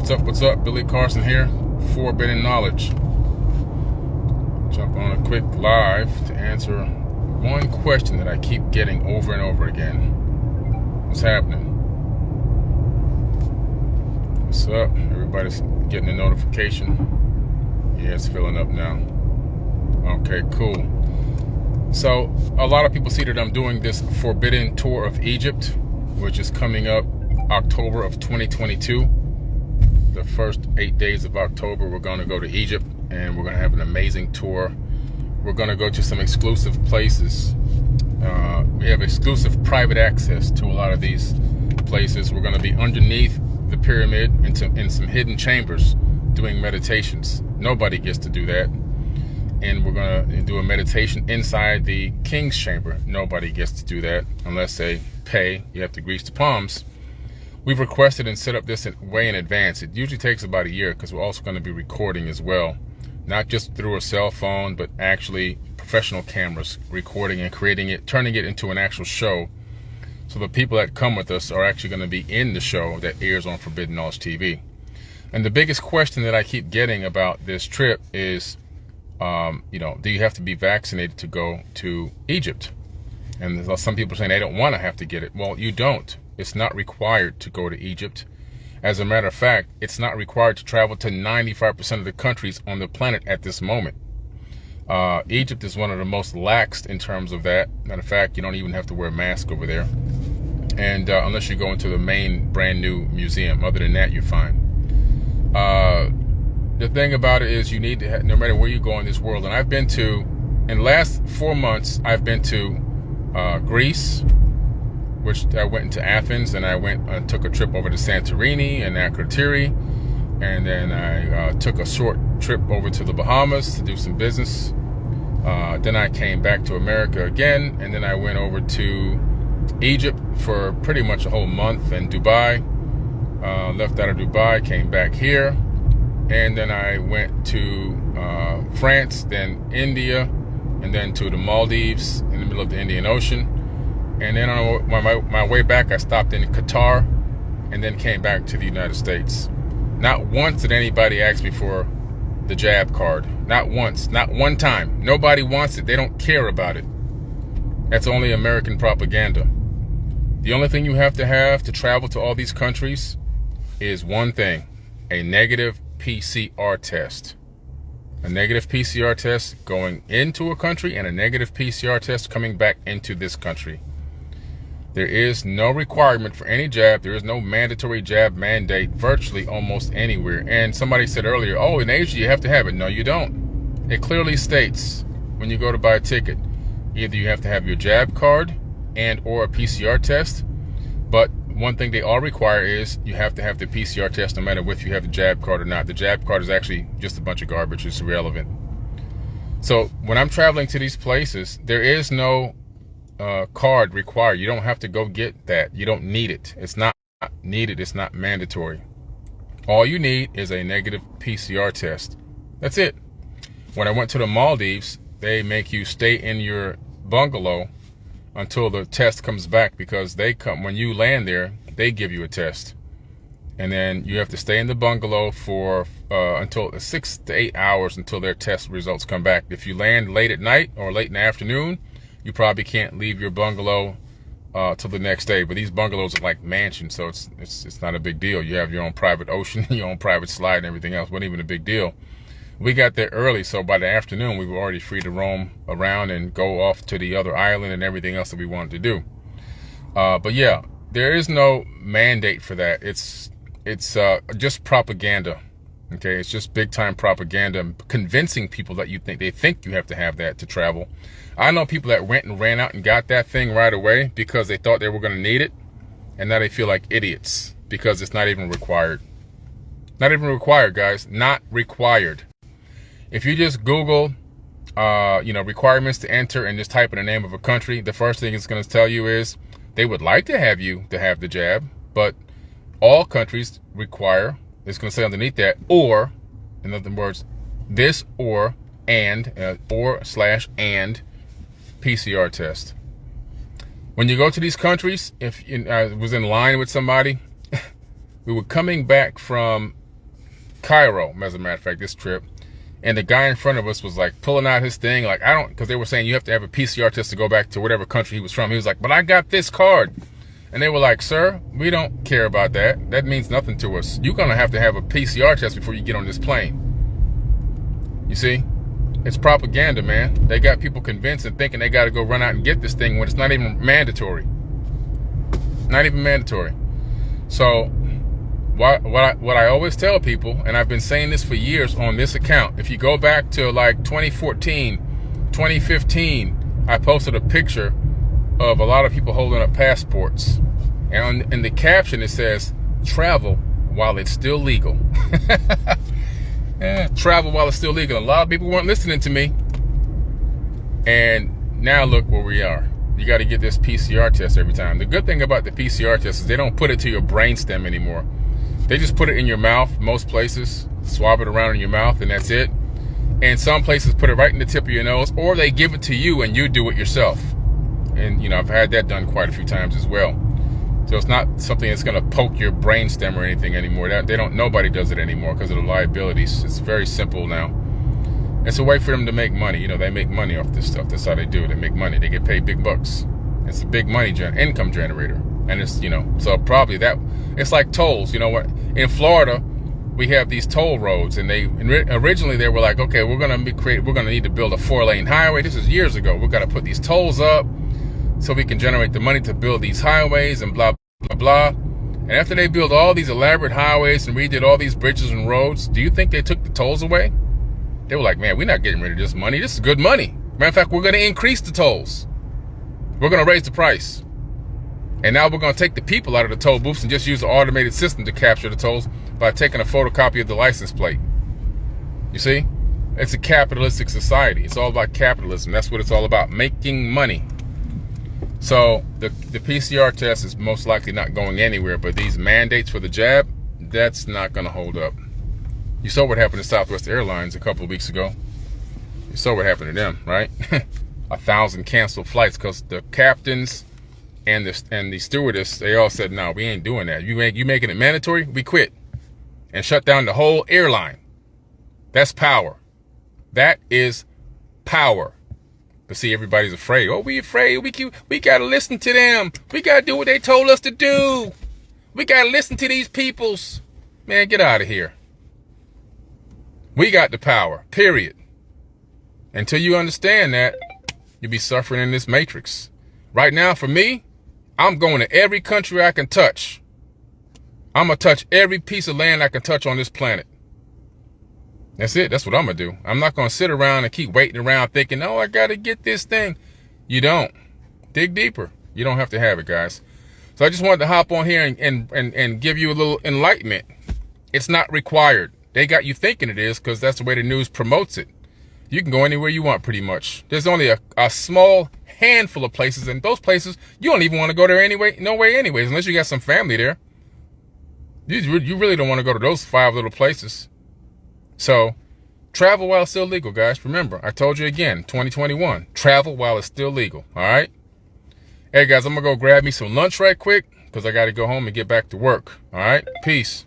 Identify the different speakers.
Speaker 1: What's up? Billy Carson here, Forbidden Knowledge. Jump on a quick live to answer one question that I keep getting over and over again. What's happening? What's up? Everybody's getting a notification. Yeah, it's filling up now. Okay, cool. So, a lot of people see that I'm doing this Forbidden Tour of Egypt, which is coming up October of 2022. The first 8 days of October, we're going to go to Egypt, and we're going to have an amazing tour. We're going to go to some exclusive places. We have exclusive private access to a lot of these places. We're going to be underneath the pyramid in some hidden chambers doing meditations. Nobody gets to do that. And we're going to do a meditation inside the king's chamber. Nobody gets to do that unless they pay. You have to grease the palms. We've requested and set up this way in advance. It usually takes about a year because we're also going to be recording as well. Not just through a cell phone, but actually professional cameras recording and creating it, turning it into an actual show. So the people that come with us are actually going to be in the show that airs on Forbidden Knowledge TV. And the biggest question that I keep getting about this trip is, do you have to be vaccinated to go to Egypt? And some people are saying they don't want to have to get it. Well, you don't. It's not required to go to Egypt. As a matter of fact, it's not required to travel to 95% of the countries on the planet at this moment. Egypt is one of the most lax in terms of that. Matter of fact, you don't even have to wear a mask over there. And unless you go into the main brand new museum. Other than that, you're fine. The thing about it is you need to, no matter where you go in this world, and I've been to, in the last 4 months, I've been to Greece, which I went into Athens, and I took a trip over to Santorini and Akrotiri, and then I took a short trip over to the Bahamas to do some business. Then I came back to America again, and then I went over to Egypt for pretty much a whole month, and Dubai. Left out of Dubai, came back here, and then I went to France, then India, and then to the Maldives in the middle of the Indian Ocean. And then on my way back, I stopped in Qatar and then came back to the United States. Not once did anybody ask me for the jab card. Not once. Not one time. Nobody wants it. They don't care about it. That's only American propaganda. The only thing you have to travel to all these countries is one thing: a negative PCR test. A negative PCR test going into a country and a negative PCR test coming back into this country. There is no requirement for any jab. There is no mandatory jab mandate virtually almost anywhere. And somebody said earlier, oh, in Asia you have to have it. No, you don't. It clearly states when you go to buy a ticket, either you have to have your jab card and or a PCR test. But one thing they all require is you have to have the PCR test no matter if you have the jab card or not. The jab card is actually just a bunch of garbage. It's irrelevant. So when I'm traveling to these places, there is no card required. You don't have to go get that. You don't need it. It's not needed. It's not mandatory. All you need is a negative PCR test. That's it. When I went to the Maldives, they make you stay in your bungalow until the test comes back, because when you land there, they give you a test. And then you have to stay in the bungalow for until 6 to 8 hours until their test results come back. If you land late at night or late in the afternoon, you probably can't leave your bungalow till the next day. But these bungalows are like mansions, so it's not a big deal. You have your own private ocean, your own private slide, and everything else. Wasn't even a big deal. We got there early, so by the afternoon we were already free to roam around and go off to the other island and everything else that we wanted to do. But yeah, there is no mandate for that. It's just propaganda. Okay, it's just big time propaganda, convincing people that they think you have to have that to travel. I know people that went and ran out and got that thing right away because they thought they were going to need it, and now they feel like idiots because it's not even required. Not even required, guys. Not required. If you just Google, requirements to enter and just type in the name of a country, the first thing it's going to tell you is they would like to have you to have the jab, but all countries require, it's going to say underneath that, or, in other words, this or and PCR test. When you go to these countries, I was in line with somebody, we were coming back from Cairo, as a matter of fact, this trip. And the guy in front of us was like pulling out his thing, like, because they were saying you have to have a PCR test to go back to whatever country he was from. He was like, but I got this card. And they were like, sir, we don't care about that. That means nothing to us. You're going to have a PCR test before you get on this plane. You see? It's propaganda, man. They got people convinced and thinking they got to go run out and get this thing when it's not even mandatory. Not even mandatory. So what I always tell people, and I've been saying this for years on this account, if you go back to like 2014, 2015, I posted a picture of a lot of people holding up passports. And in the caption it says, travel while it's still legal. Yeah, travel while it's still legal. A lot of people weren't listening to me. And now look where we are. You got to get this PCR test every time. The good thing about the PCR test is they don't put it to your brainstem anymore. They just put it in your mouth, most places, swab it around in your mouth, and that's it. And some places put it right in the tip of your nose, or they give it to you and you do it yourself. And, you know, I've had that done quite a few times as well. So it's not something that's going to poke your brainstem or anything anymore. Nobody does it anymore because of the liabilities. It's very simple now. It's a way for them to make money. You know, they make money off this stuff. That's how they do it. They make money. They get paid big bucks. It's a big money income generator. And it's, you know, so probably that, it's like tolls. You know what? In Florida, we have these toll roads, and originally they were like, okay, we're going to need to build a 4-lane highway. This is years ago. We're going to put these tolls up so we can generate the money to build these highways and blah, blah, blah. And after they built all these elaborate highways and redid all these bridges and roads, do you think they took the tolls away? They were like, man, we're not getting rid of this money. This is good money. Matter of fact, we're going to increase the tolls. We're going to raise the price. And now we're going to take the people out of the toll booths and just use an automated system to capture the tolls by taking a photocopy of the license plate. You see? It's a capitalistic society. It's all about capitalism. That's what it's all about, making money. So the PCR test is most likely not going anywhere, but these mandates for the jab, that's not going to hold up. You saw what happened to Southwest Airlines a couple of weeks ago. You saw what happened to them, right? 1,000 canceled flights because the captains and the stewardess, they all said, no, we ain't doing that. You making it mandatory? We quit and shut down the whole airline. That's power. That is power. But see, everybody's afraid. Oh, we afraid. We got to listen to them. We got to do what they told us to do. We got to listen to these peoples. Man, get out of here. We got the power, period. Until you understand that, you'll be suffering in this matrix. Right now, for me, I'm going to every country I can touch. I'm going to touch every piece of land I can touch on this planet. That's it. That's what I'm going to do. I'm not going to sit around and keep waiting around thinking, oh, I got to get this thing. You don't. Dig deeper. You don't have to have it, guys. So I just wanted to hop on here and give you a little enlightenment. It's not required. They got you thinking it is because that's the way the news promotes it. You can go anywhere you want pretty much. There's only a small handful of places, and those places, you don't even want to go there anyway. No way anyways, unless you got some family there. You really don't want to go to those 5 little places. So, travel while it's still legal, guys. Remember, I told you again, 2021, travel while it's still legal, all right? Hey, guys, I'm going to go grab me some lunch right quick because I got to go home and get back to work, all right? Peace.